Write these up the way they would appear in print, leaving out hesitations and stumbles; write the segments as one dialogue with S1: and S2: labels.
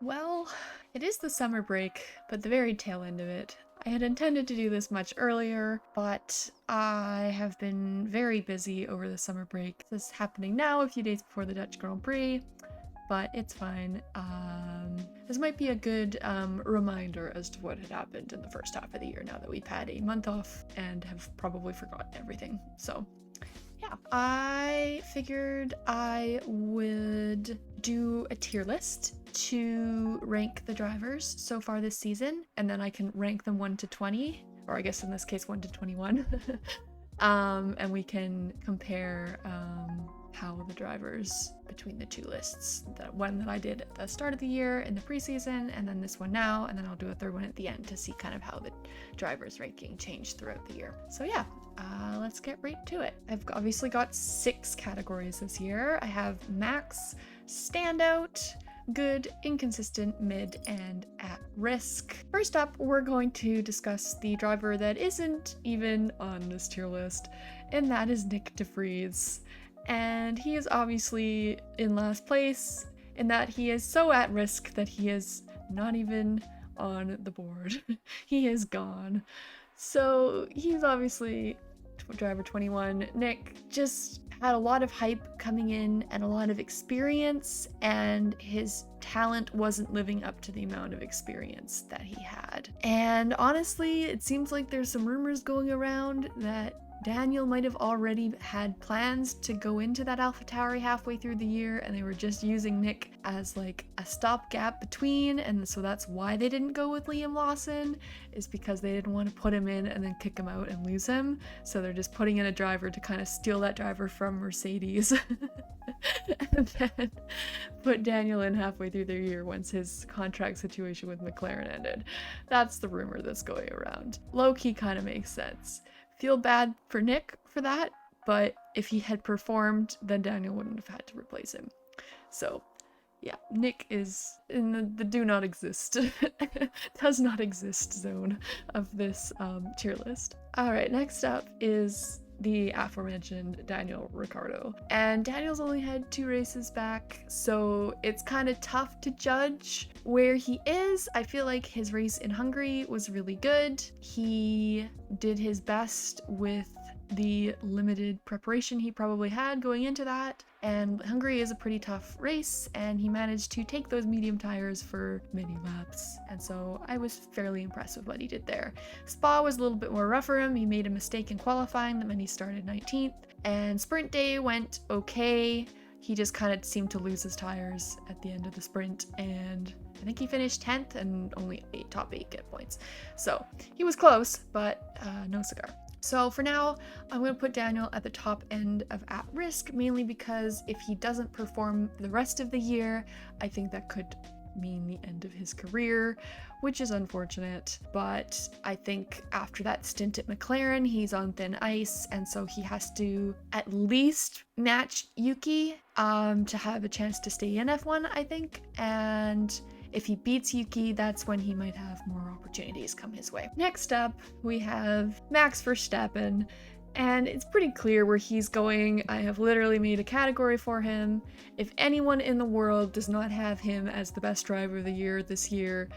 S1: Well, it is the summer break, but the very tail end of it. I had intended to do this much earlier, but I have been very busy over the summer break. This is happening now, a few days before the Dutch Grand Prix, but it's fine. This might be a good reminder as to what had happened in the first half of the year now that we've had a month off and have probably forgotten everything. So yeah, I figured I would do a tier list to rank the drivers so far this season, and then I can rank them 1 to 20, or I guess in this case 1 to 21. And we can compare how the drivers between the two lists, the one that I did at the start of the year in the preseason, and then this one now, and then I'll do a third one at the end to see kind of how the drivers ranking changed throughout the year. So yeah, let's get right to it. I've obviously got 6 categories this year. I have max, standout, good, inconsistent, mid, and at risk. First up, we're going to discuss the driver that isn't even on this tier list, and that is Nick de Vries. And he is obviously in last place in that he is so at risk that he is not even on the board. He is gone. So he's obviously driver 21. Nick just had a lot of hype coming in and a lot of experience, and his talent wasn't living up to the amount of experience that he had. And honestly, it seems like there's some rumors going around that Daniel might have already had plans to go into that AlphaTauri halfway through the year, and they were just using Nick as like a stopgap between, and so that's why they didn't go with Liam Lawson, is because they didn't want to put him in and then kick him out and lose him. So they're just putting in a driver to kind of steal that driver from Mercedes and then put Daniel in halfway through their year once his contract situation with McLaren ended. That's the rumor that's going around. Low-key kind of makes sense. Feel bad for Nick for that, but if he had performed, then Daniel wouldn't have had to replace him. So yeah, Nick is in the do not exist, does not exist zone of this tier list. All right, next up is the aforementioned Daniel Ricciardo. And Daniel's only had 2 races back, so it's kind of tough to judge where he is. I feel like his race in Hungary was really good. He did his best with the limited preparation he probably had going into that. And Hungary is a pretty tough race, and he managed to take those medium tires for many laps. And so I was fairly impressed with what he did there. Spa was a little bit more rough for him. He made a mistake in qualifying when he started 19th. And sprint day went okay. He just kind of seemed to lose his tires at the end of the sprint, and I think he finished 10th and only top 8 get points. So he was close, but no cigar. So for now, I'm going to put Daniel at the top end of at risk, mainly because if he doesn't perform the rest of the year, I think that could mean the end of his career, which is unfortunate. But I think after that stint at McLaren, he's on thin ice, and so he has to at least match Yuki to have a chance to stay in F1, I think. And if he beats Yuki, that's when he might have more opportunities come his way. Next up, we have Max Verstappen, and it's pretty clear where he's going. I have literally made a category for him. If anyone in the world does not have him as the best driver of the year this year,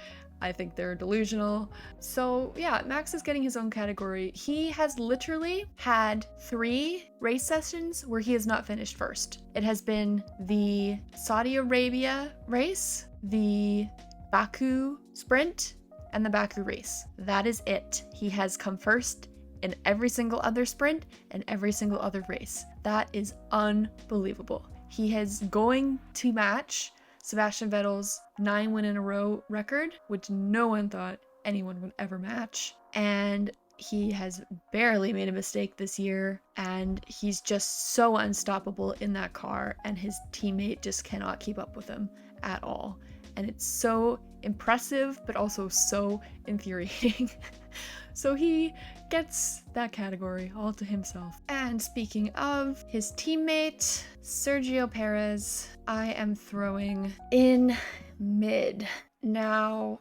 S1: I think they're delusional. So yeah, Max is getting his own category. He has literally had 3 race sessions where he has not finished first. It has been the Saudi Arabia race, the Baku sprint, and the Baku race. That is it. He has come first in every single other sprint and every single other race. That is unbelievable. He is going to match Sebastian Vettel's 9 win in a row record, which no one thought anyone would ever match. And he has barely made a mistake this year, and he's just so unstoppable in that car, and his teammate just cannot keep up with him at all. And it's so impressive, but also so infuriating. So he gets that category all to himself. And speaking of his teammate, Sergio Perez, I am throwing in mid. Now,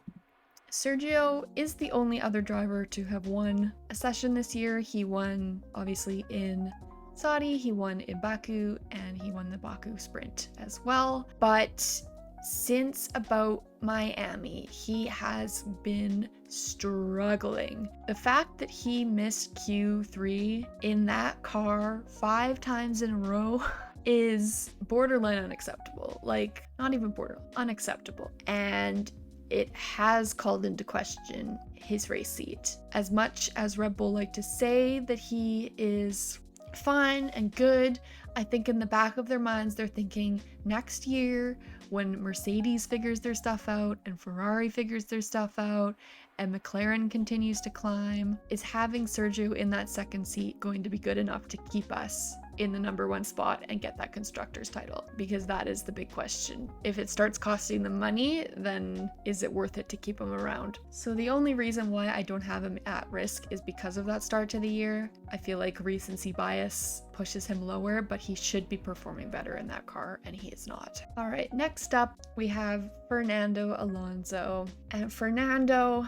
S1: Sergio is the only other driver to have won a session this year. He won, obviously, in Saudi, he won in Baku, and he won the Baku sprint as well. But Since about Miami, he has been struggling. The fact that he missed Q3 in that car 5 times in a row is borderline unacceptable. Like, not even borderline, unacceptable. And it has called into question his race seat. As much as Red Bull like to say that he is fine and good, I think in the back of their minds they're thinking next year when Mercedes figures their stuff out and Ferrari figures their stuff out and McLaren continues to climb, is having Sergio in that second seat going to be good enough to keep us in the number 1 spot and get that constructor's title? Because that is the big question. If it starts costing them money, then is it worth it to keep him around? So the only reason why I don't have him at risk is because of that start to the year. I feel like recency bias pushes him lower, but he should be performing better in that car, and he is not. All right, next up we have Fernando Alonso. And Fernando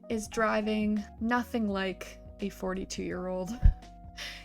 S1: is driving nothing like a 42-year-old.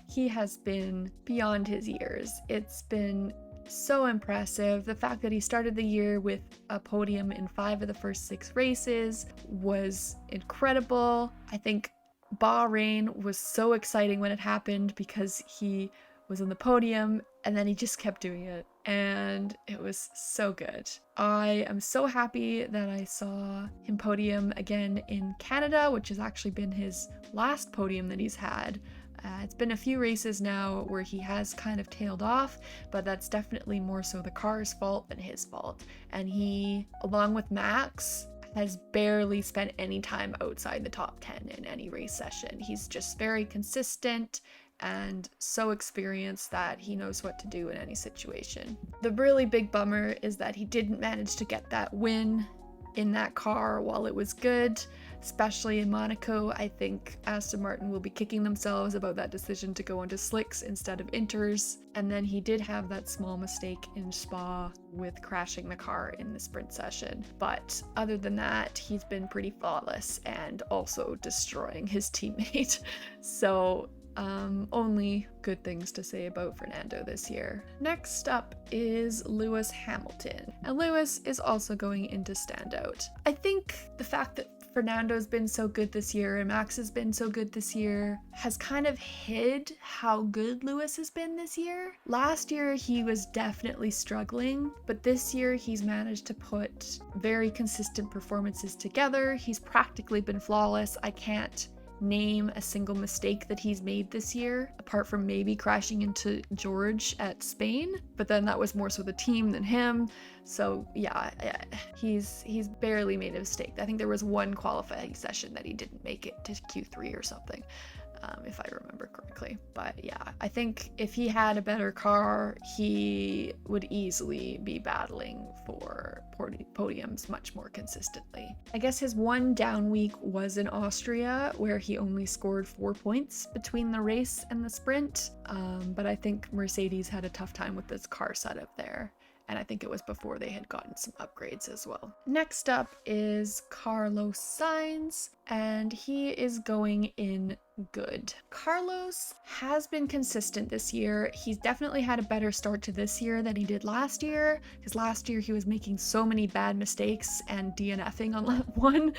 S1: He has been beyond his years. It's been so impressive. The fact that he started the year with a podium in 5 of the first 6 races was incredible. I think Bahrain was so exciting when it happened because he was on the podium and then he just kept doing it, and it was so good. I am so happy that I saw him podium again in Canada, which has actually been his last podium that he's had. It's been a few races now where he has kind of tailed off, but that's definitely more so the car's fault than his fault. And he, along with Max, has barely spent any time outside the top 10 in any race session. He's just very consistent and so experienced that he knows what to do in any situation. The really big bummer is that he didn't manage to get that win in that car while it was good, especially in Monaco. I think Aston Martin will be kicking themselves about that decision to go into slicks instead of inters. And then he did have that small mistake in Spa with crashing the car in the sprint session. But other than that, he's been pretty flawless and also destroying his teammate. So only good things to say about Fernando this year. Next up is Lewis Hamilton, and Lewis is also going into Standout. I think the fact that Fernando's been so good this year and Max has been so good this year has kind of hid how good Lewis has been this year. Last year he was definitely struggling, but this year he's managed to put very consistent performances together. He's practically been flawless. I can't name a single mistake that he's made this year, apart from maybe crashing into George at Spain, but then that was more so the team than him. So yeah, he's barely made a mistake. I think there was one qualifying session that he didn't make it to Q3 or something, if I remember correctly. But yeah, I think if he had a better car, he would easily be battling for podiums much more consistently. I guess his one down week was in Austria, where he only scored 4 points between the race and the sprint. But I think Mercedes had a tough time with this car setup there. And I think it was before they had gotten some upgrades as well. Next up is Carlos Sainz, and he is going in good. Carlos has been consistent this year. He's definitely had a better start to this year than he did last year, because last year he was making so many bad mistakes and DNFing on lap 1.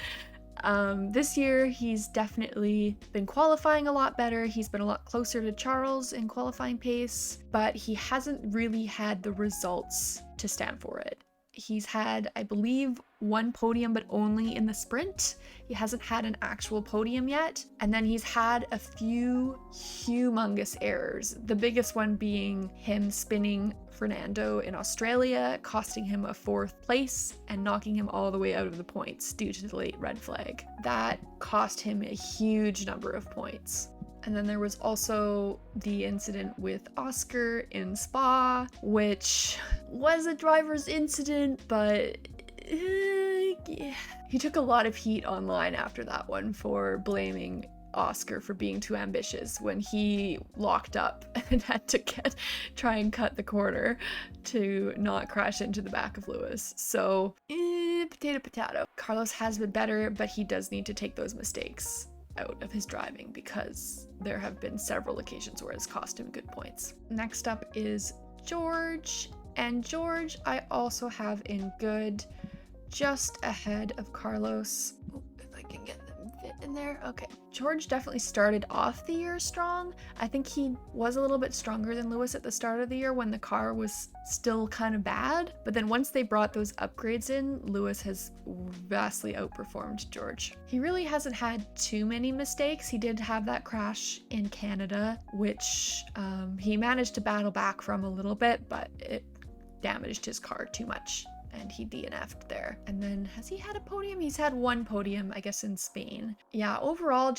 S1: This year he's definitely been qualifying a lot better. He's been a lot closer to Charles in qualifying pace, but he hasn't really had the results to stand for it. He's had, I believe, 1 podium, but only in the sprint. He hasn't had an actual podium yet. And then he's had a few humongous errors. The biggest one being him spinning Fernando in Australia, costing him a 4th place and knocking him all the way out of the points due to the late red flag. That cost him a huge number of points. And then there was also the incident with Oscar in Spa, which was a driver's incident, but he took a lot of heat online after that one for blaming Oscar for being too ambitious when he locked up and had to try and cut the corner to not crash into the back of Lewis. So, potato. Carlos has been better, but he does need to take those mistakes out of his driving because there have been several occasions where it's cost him good points. Next up is George, And George, I also have in good, just ahead of Carlos. Oh, if I can get them fit in there. Okay. George definitely started off the year strong. I think he was a little bit stronger than Lewis at the start of the year when the car was still kind of bad. But then once they brought those upgrades in, Lewis has vastly outperformed George. He really hasn't had too many mistakes. He did have that crash in Canada, which he managed to battle back from a little bit, but it damaged his car too much and he DNF'd there. And then has he had a podium? He's had one podium, I guess, in Spain. Yeah, overall,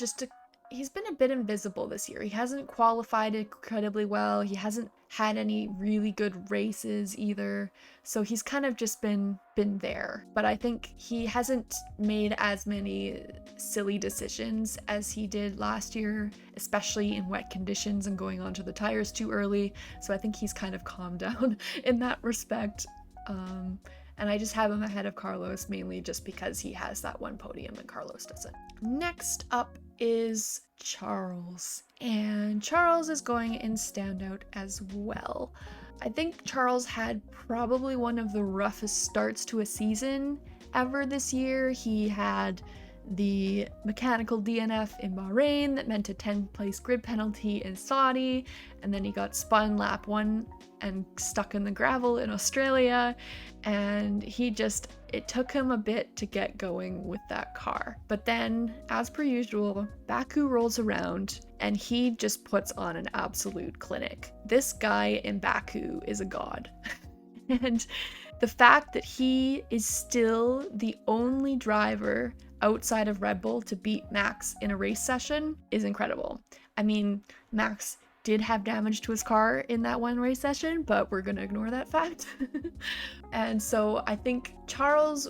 S1: he's been a bit invisible this year. He hasn't qualified incredibly well. He hasn't had any really good races either. So he's kind of just been there. But I think he hasn't made as many silly decisions as he did last year, especially in wet conditions and going onto the tires too early. So I think he's kind of calmed down in that respect. And I just have him ahead of Carlos mainly just because he has that one podium and Carlos doesn't. Next up is Charles. And Charles is going in Standout as well. I think Charles had probably one of the roughest starts to a season ever this year. He had the mechanical DNF in Bahrain that meant a 10th place grid penalty in Saudi, and then he got spun lap 1 and stuck in the gravel in Australia, and it took him a bit to get going with that car. But then, as per usual, Baku rolls around and he just puts on an absolute clinic. This guy in Baku is a god. And the fact that he is still the only driver outside of Red Bull to beat Max in a race session is incredible. I mean, Max did have damage to his car in that one race session, but we're gonna ignore that fact. And so I think Charles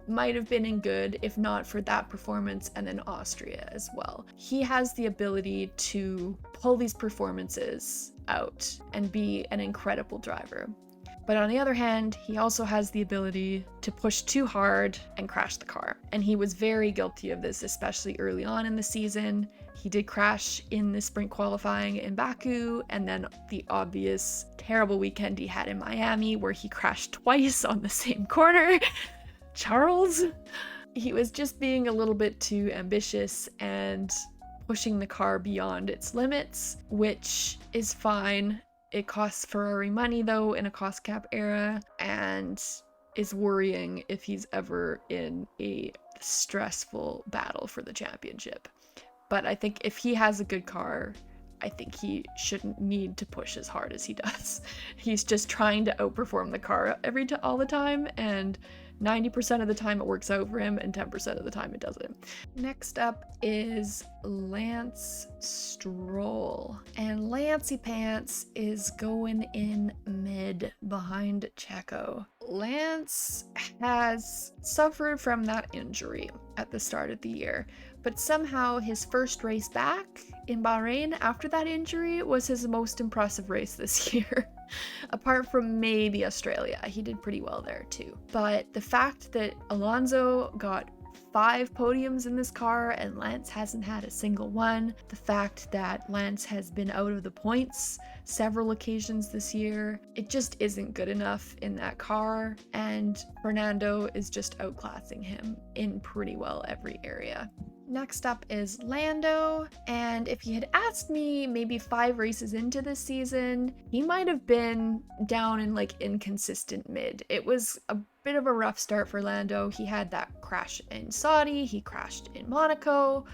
S1: might have been in good if not for that performance and then Austria as well. He has the ability to pull these performances out and be an incredible driver. But on the other hand, he also has the ability to push too hard and crash the car. And he was very guilty of this, especially early on in the season. He did crash in the sprint qualifying in Baku, and then the obvious terrible weekend he had in Miami where he crashed twice on the same corner. Charles, he was just being a little bit too ambitious and pushing the car beyond its limits, which is fine. It costs Ferrari money though in a cost cap era, and is worrying if he's ever in a stressful battle for the championship. But I think if he has a good car, I think he shouldn't need to push as hard as he does. He's just trying to outperform the car all the time, and 90% of the time it works out for him, and 10% of the time it doesn't. Next up is Lance Stroll. And Lancey Pants is going in mid behind Checo. Lance has suffered from that injury at the start of the year, but somehow his first race back in Bahrain after that injury was his most impressive race this year. Apart from maybe Australia, he did pretty well there too. But the fact that Alonso got 5 podiums in this car and Lance hasn't had a single one, the fact that Lance has been out of the points several occasions this year, it just isn't good enough in that car, and Fernando is just outclassing him in pretty well every area. Next up is Lando, and if he had asked me maybe 5 races into this season, he might have been down in like inconsistent mid. It was a bit of a rough start for Lando. He had that crash in Saudi, he crashed in Monaco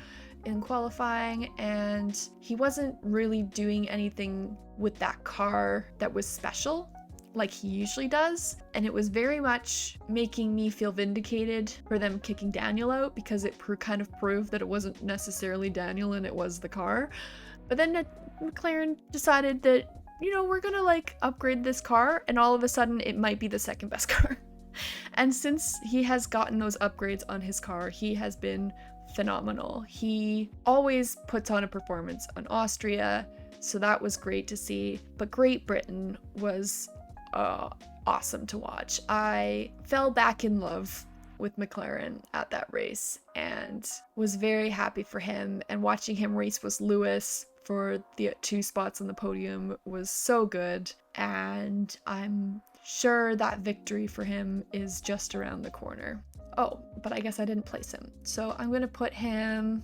S1: in qualifying, and he wasn't really doing anything with that car that was special like he usually does, and it was very much making me feel vindicated for them kicking Daniel out, because it kind of proved that it wasn't necessarily Daniel and it was the car. But then McLaren decided that, you know, we're gonna like upgrade this car, and all of a sudden it might be the second best car. And since he has gotten those upgrades on his car, he has been phenomenal. He always puts on a performance on Austria, so that was great to see. But Great Britain was awesome to watch. I fell back in love with McLaren at that race and was very happy for him, and watching him race with Lewis for the 2 spots on the podium was so good, and I'm sure, that victory for him is just around the corner. Oh, but I guess I didn't place him. So I'm going to put him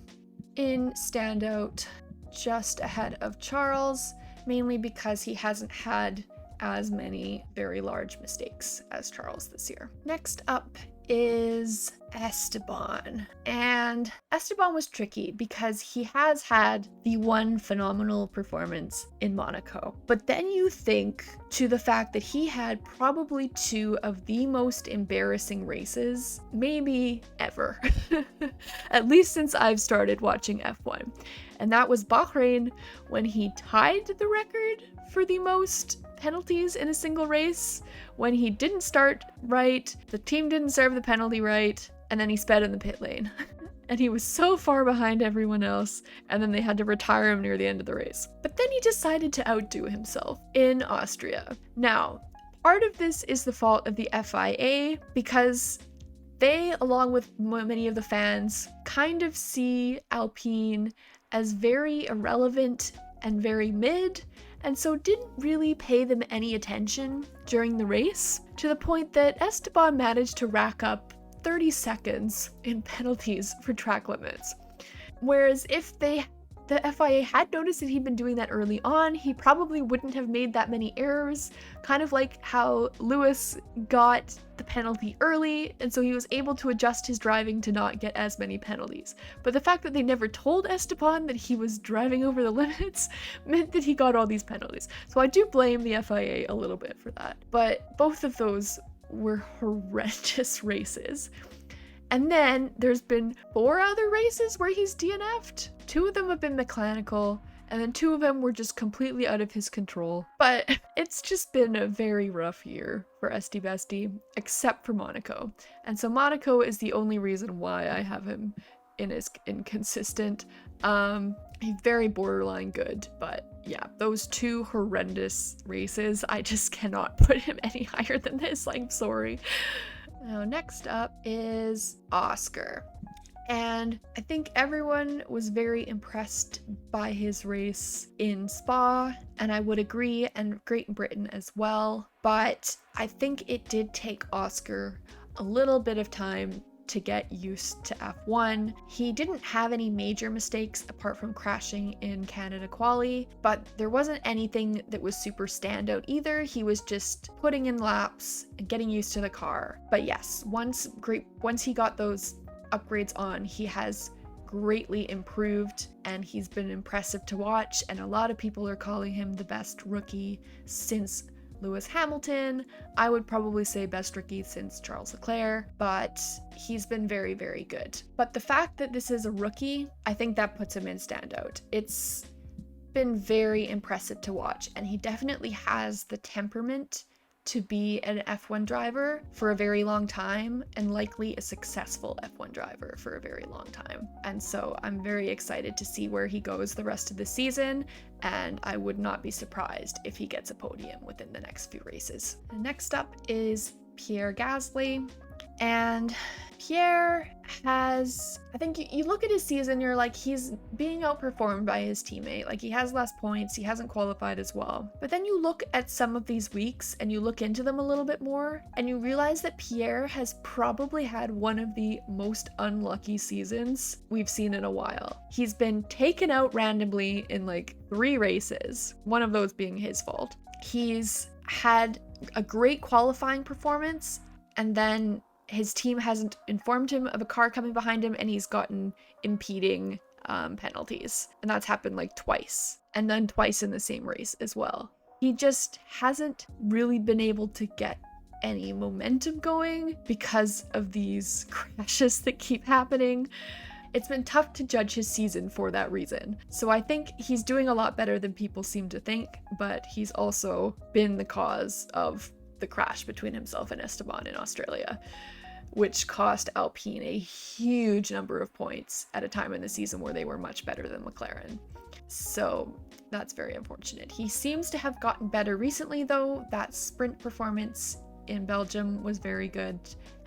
S1: in Standout just ahead of Charles, mainly because he hasn't had as many very large mistakes as Charles this year. Next up is Esteban. And Esteban was tricky because he has had the one phenomenal performance in Monaco. But then you think to the fact that he had probably two of the most embarrassing races, maybe ever, at least since I've started watching F1. And that was Bahrain, when he tied the record for the most penalties in a single race, when he didn't start right, the team didn't serve the penalty right, and then he sped in the pit lane. And he was so far behind everyone else, and then they had to retire him near the end of the race. But then he decided to outdo himself in Austria. Now, part of this is the fault of the FIA, because they, along with many of the fans, kind of see Alpine as very irrelevant and very mid, and so didn't really pay them any attention during the race, to the point that Esteban managed to rack up 30 seconds in penalties for track limits. Whereas if the FIA had noticed that he'd been doing that early on, he probably wouldn't have made that many errors, kind of like how Lewis got the penalty early, and so he was able to adjust his driving to not get as many penalties. But the fact that they never told Esteban that he was driving over the limits meant that he got all these penalties. So I do blame the FIA a little bit for that. But both of those were horrendous races. And then there's been 4 other races where he's DNF'd. 2 of them have been mechanical, and then 2 of them were just completely out of his control. But it's just been a very rough year for Esti Besti, except for Monaco. And so Monaco is the only reason why I have him in as inconsistent. He's very borderline good, but yeah, those 2 horrendous races, I just cannot put him any higher than this. I'm sorry. Now, next up is Oscar. And I think everyone was very impressed by his race in Spa, and I would agree, and Great Britain as well. But I think it did take Oscar a little bit of time to get used to F1. He didn't have any major mistakes apart from crashing in Canada Quali, but there wasn't anything that was super standout either. He was just putting in laps and getting used to the car. But yes, once he got those upgrades on, he has greatly improved, and he's been impressive to watch, and a lot of people are calling him the best rookie since Lewis Hamilton. I would probably say best rookie since Charles Leclerc, but he's been very, very good. But the fact that this is a rookie, I think that puts him in Standout. It's been very impressive to watch, and he definitely has the temperament to be an F1 driver for a very long time, and likely a successful F1 driver for a very long time. And so I'm very excited to see where he goes the rest of the season, and I would not be surprised if he gets a podium within the next few races. And next up is Pierre Gasly. And Pierre has, I think you look at his season, you're like, he's being outperformed by his teammate. Like, he has less points, he hasn't qualified as well. But then you look at some of these weeks and you look into them a little bit more, and you realize that Pierre has probably had one of the most unlucky seasons we've seen in a while. He's been taken out randomly in like 3 races, one of those being his fault. He's had a great qualifying performance, and then his team hasn't informed him of a car coming behind him, and he's gotten impeding penalties. And that's happened like twice, and then twice in the same race as well. He just hasn't really been able to get any momentum going because of these crashes that keep happening. It's been tough to judge his season for that reason. So I think he's doing a lot better than people seem to think, but he's also been the cause of the crash between himself and Esteban in Australia, which cost Alpine a huge number of points at a time in the season where they were much better than McLaren. So that's very unfortunate. He seems to have gotten better recently though. That sprint performance in Belgium was very good,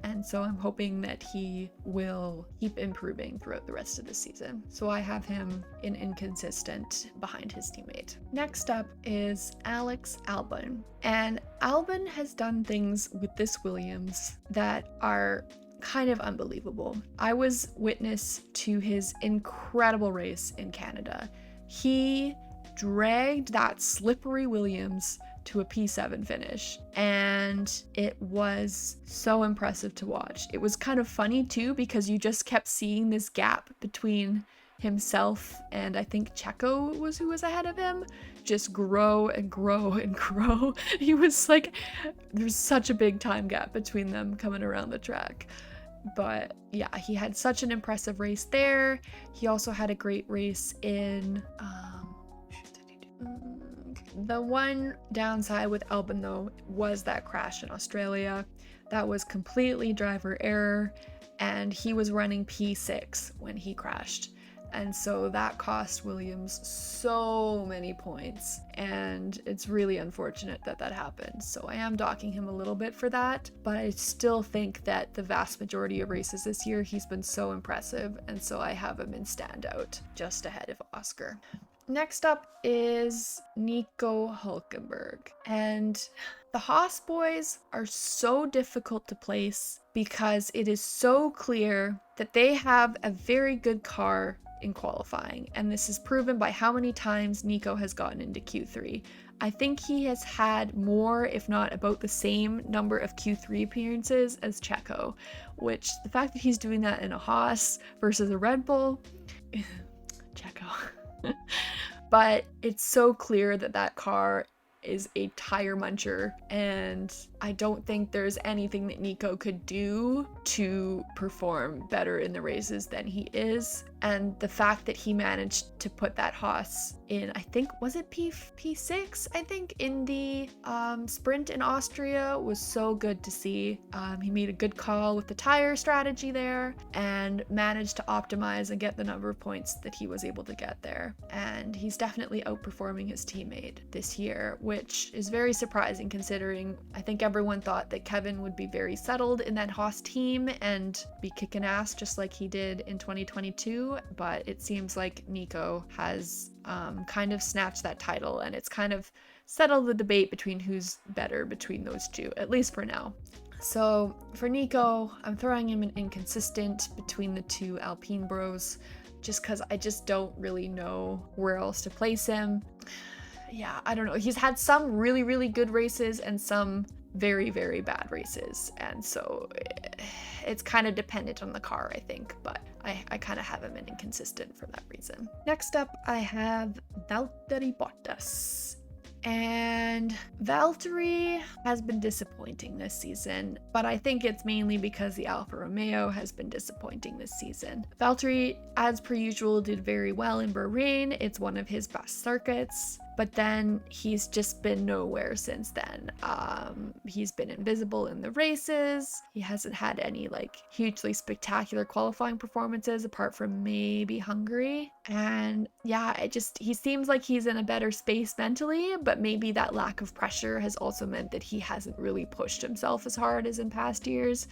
S1: And so I'm hoping that he will keep improving throughout the rest of the season. So I have him in inconsistent behind his teammate. Next up is Alex Albon. And Albon has done things with this Williams that are kind of unbelievable. I was witness to his incredible race in Canada. He dragged that slippery Williams to a P7 finish, and it was so impressive to watch. It was kind of funny too, because you just kept seeing this gap between himself and I think Checo was who was ahead of him, just grow and grow and grow. He was like, there's such a big time gap between them coming around the track. But yeah, he had such an impressive race there. He also had a great race in the one downside with Albon though was that crash in Australia. That was completely driver error, and he was running P6 when he crashed. And so that cost Williams so many points, and it's really unfortunate that that happened. So I am docking him a little bit for that, but I still think that the vast majority of races this year, he's been so impressive, and so I have him in standout, just ahead of Oscar. Next up is Nico Hülkenberg, and the Haas boys are so difficult to place because it is so clear that they have a very good car in qualifying, and this is proven by how many times Nico has gotten into Q3. I think he has had more, if not about the same number of Q3 appearances as Checo, which the fact that he's doing that in a Haas versus a Red Bull, Checo. But it's so clear that that car is a tire muncher, and I don't think there's anything that Nico could do to perform better in the races than he is. And the fact that he managed to put that Haas in, I think, was it P6? I think in the sprint in Austria was so good to see. He made a good call with the tire strategy there and managed to optimize and get the number of points that he was able to get there. And he's definitely outperforming his teammate this year, which is very surprising considering I think everyone thought that Kevin would be very settled in that Haas team and be kicking ass just like he did in 2022. But it seems like Nico has kind of snatched that title, and it's kind of settled the debate between who's better between those two, at least for now. So for Nico, I'm throwing him an inconsistent between the two Alpine bros, just because I just don't really know where else to place him. Yeah, I don't know. He's had some really, really good races and some very, very bad races, and so it's kind of dependent on the car, I think, but I kind of have him in inconsistent for that reason. Next up, I have Valtteri Bottas. And Valtteri has been disappointing this season, but I think it's mainly because the Alfa Romeo has been disappointing this season. Valtteri, as per usual, did very well in Bahrain. It's one of his best circuits, but then he's just been nowhere since then. He's been invisible in the races. He hasn't had any like hugely spectacular qualifying performances apart from maybe Hungary. And yeah, he seems like he's in a better space mentally, but maybe that lack of pressure has also meant that he hasn't really pushed himself as hard as in past years.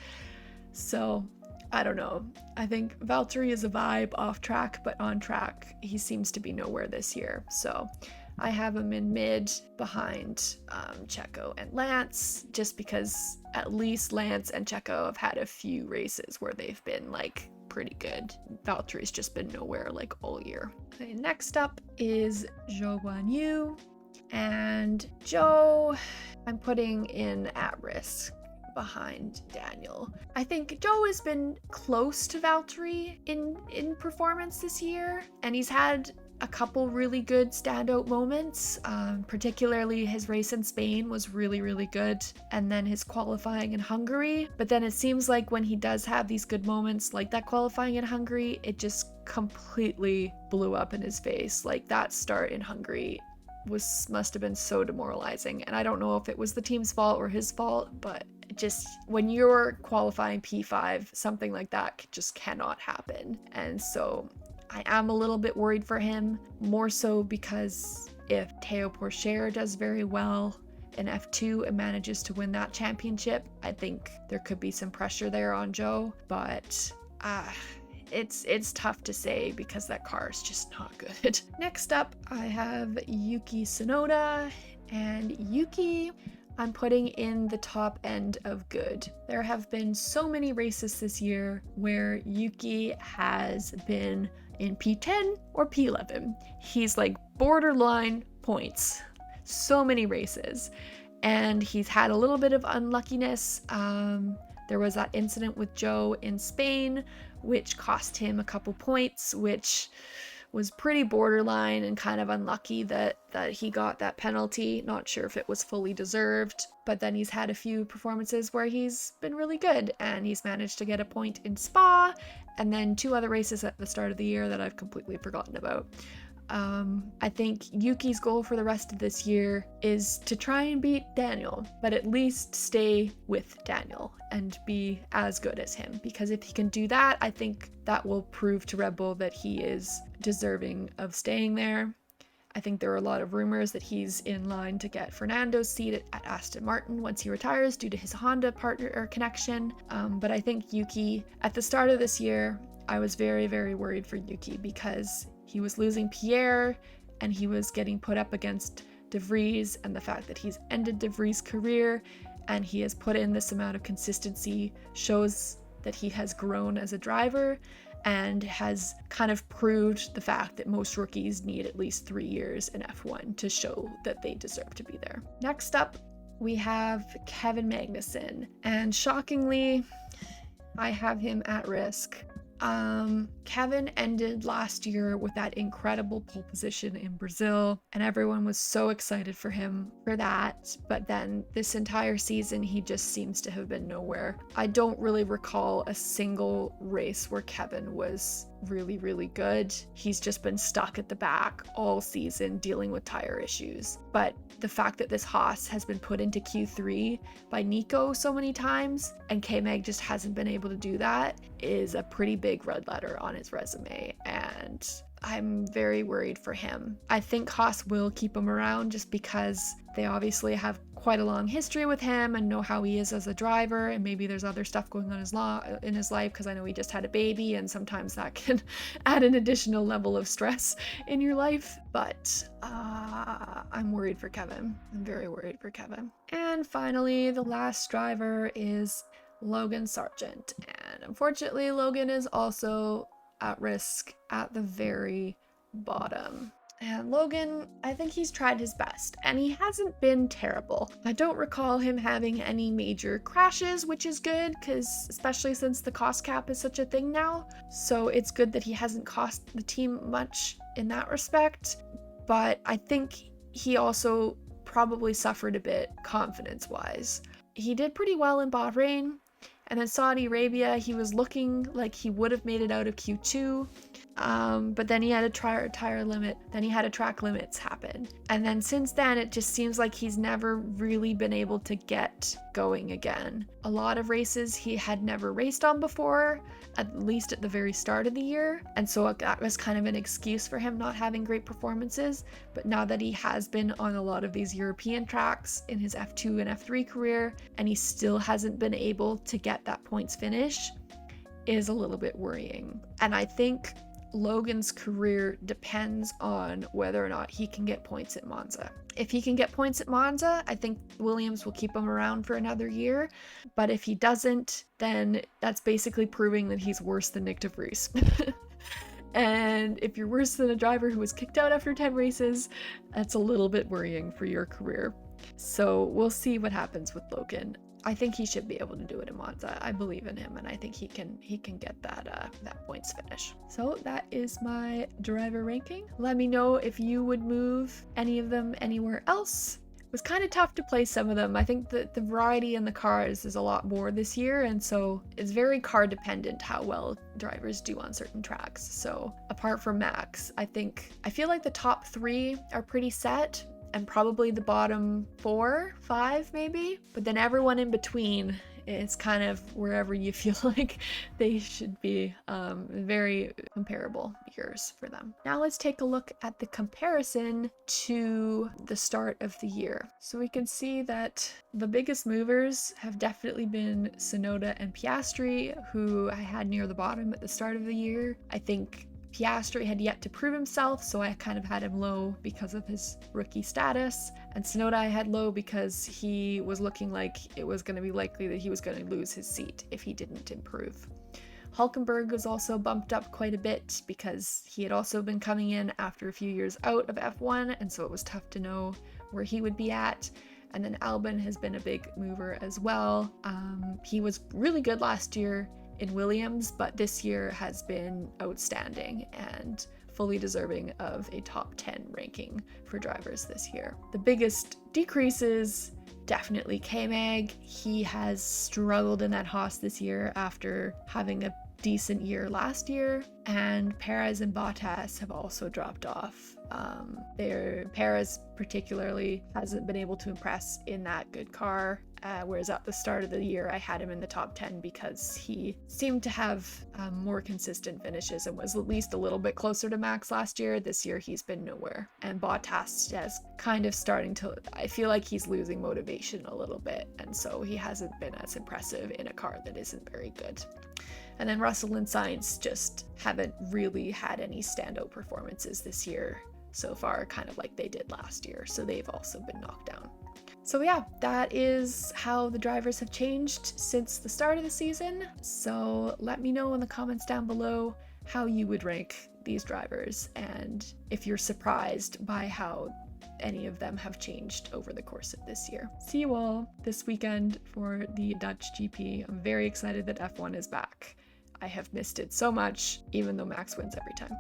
S1: So I don't know. I think Valtteri is a vibe off track, but on track, he seems to be nowhere this year. So I have him in mid behind Checo and Lance, just because at least Lance and Checo have had a few races where they've been like pretty good. Valtteri's just been nowhere like all year. Okay, next up is Zhou Guanyu, and Zhou I'm putting in at risk behind Daniel. I think Zhou has been close to Valtteri in performance this year, and he's had a couple really good standout moments, particularly his race in Spain was really, really good, and then his qualifying in Hungary. But then it seems like when he does have these good moments like that qualifying in Hungary, it just completely blew up in his face. Like that start in Hungary must have been so demoralizing, and I don't know if it was the team's fault or his fault, but just when you're qualifying P5, something like that just cannot happen. And so I am a little bit worried for him, more so because if Théo Pourchaire does very well in F2 and manages to win that championship, I think there could be some pressure there on Joe, but it's tough to say because that car is just not good. Next up, I have Yuki Tsunoda, and Yuki I'm putting in the top end of good. There have been so many races this year where Yuki has been in P10 or P11. He's like borderline points. So many races. And he's had a little bit of unluckiness. There was that incident with Joe in Spain, which cost him a couple points, which was pretty borderline and kind of unlucky that he got that penalty. Not sure if it was fully deserved, but then he's had a few performances where he's been really good, and he's managed to get a point in Spa, and then 2 other races at the start of the year that I've completely forgotten about. I think Yuki's goal for the rest of this year is to try and beat Daniel, but at least stay with Daniel and be as good as him, because if he can do that, I think that will prove to Red Bull that he is deserving of staying there. I think there are a lot of rumors that he's in line to get Fernando's seat at Aston Martin once he retires due to his Honda partner or connection. But I think Yuki, at the start of this year, I was very, very worried for Yuki because he was losing Pierre and he was getting put up against Vries, and the fact that he's ended Vries' career and he has put in this amount of consistency shows that he has grown as a driver and has kind of proved the fact that most rookies need at least 3 years in F1 to show that they deserve to be there. Next up, we have Kevin Magnussen, and shockingly, I have him at risk. Kevin ended last year with that incredible pole position in Brazil, and everyone was so excited for him for that, but then this entire season he just seems to have been nowhere. I don't really recall a single race where Kevin was really, really good. He's just been stuck at the back all season dealing with tire issues. But the fact that this Haas has been put into Q3 by Nico so many times and K-Mag just hasn't been able to do that is a pretty big red letter on his resume, and I'm very worried for him. I think Haas will keep him around just because they obviously have quite a long history with him and know how he is as a driver, and maybe there's other stuff going on in his life, because I know he just had a baby and sometimes that can add an additional level of stress in your life. But I'm worried for Kevin. I'm very worried for Kevin. And finally, the last driver is Logan Sargent, and unfortunately Logan is also at risk at the very bottom. And Logan, I think he's tried his best, and he hasn't been terrible. I don't recall him having any major crashes, which is good, because especially since the cost cap is such a thing now. So it's good that he hasn't cost the team much in that respect. But I think he also probably suffered a bit confidence-wise. He did pretty well in Bahrain, and then Saudi Arabia, he was looking like he would have made it out of Q2. But then he had a track limits happen. And then since then, it just seems like he's never really been able to get going again. A lot of races he had never raced on before, at least at the very start of the year. And so that was kind of an excuse for him not having great performances. But now that he has been on a lot of these European tracks in his F2 and F3 career, and he still hasn't been able to get that points finish, is a little bit worrying. And I think Logan's career depends on whether or not he can get points at Monza. If he can get points at Monza, I think Williams will keep him around for another year. But if he doesn't, then that's basically proving that he's worse than Nick de Vries. And if you're worse than a driver who was kicked out after 10 races, that's a little bit worrying for your career. So we'll see what happens with Logan. I think he should be able to do it in Monza. I believe in him, and I think he can get that points finish. So that is my driver ranking. Let me know if you would move any of them anywhere else. It was kind of tough to place some of them. I think that the variety in the cars is a lot more this year, and so it's very car dependent how well drivers do on certain tracks. So apart from Max, I feel like the top 3 are pretty set, and probably the bottom 4, 5 maybe, but then everyone in between It's kind of wherever you feel like they should be. Very comparable years for them. Now let's take a look at the comparison to the start of the year. So we can see that the biggest movers have definitely been Tsunoda and Piastri, who I had near the bottom at the start of the year. I think Piastri had yet to prove himself, so I kind of had him low because of his rookie status. And Tsunoda I had low because he was looking like it was going to be likely that he was going to lose his seat if he didn't improve. Hulkenberg was also bumped up quite a bit because he had also been coming in after a few years out of F1, and so it was tough to know where he would be at. And then Albon has been a big mover as well. He was really good last year in Williams, but this year has been outstanding and fully deserving of a top 10 ranking for drivers this year. The biggest decreases, definitely K-Mag. He has struggled in that Haas this year after having a decent year last year, and Perez and Bottas have also dropped off. Perez particularly hasn't been able to impress in that good car, whereas at the start of the year I had him in the top 10 because he seemed to have more consistent finishes and was at least a little bit closer to Max last year. This year he's been nowhere, and Bottas is kind of starting to, I feel like he's losing motivation a little bit, and so he hasn't been as impressive in a car that isn't very good. And then Russell and Sainz just haven't really had any standout performances this year so far, kind of like they did last year, so they've also been knocked down. So yeah, that is how the drivers have changed since the start of the season. So let me know in the comments down below how you would rank these drivers and if you're surprised by how any of them have changed over the course of this year. See you all this weekend for the Dutch GP. I'm very excited that F1 is back. I have missed it so much, even though Max wins every time.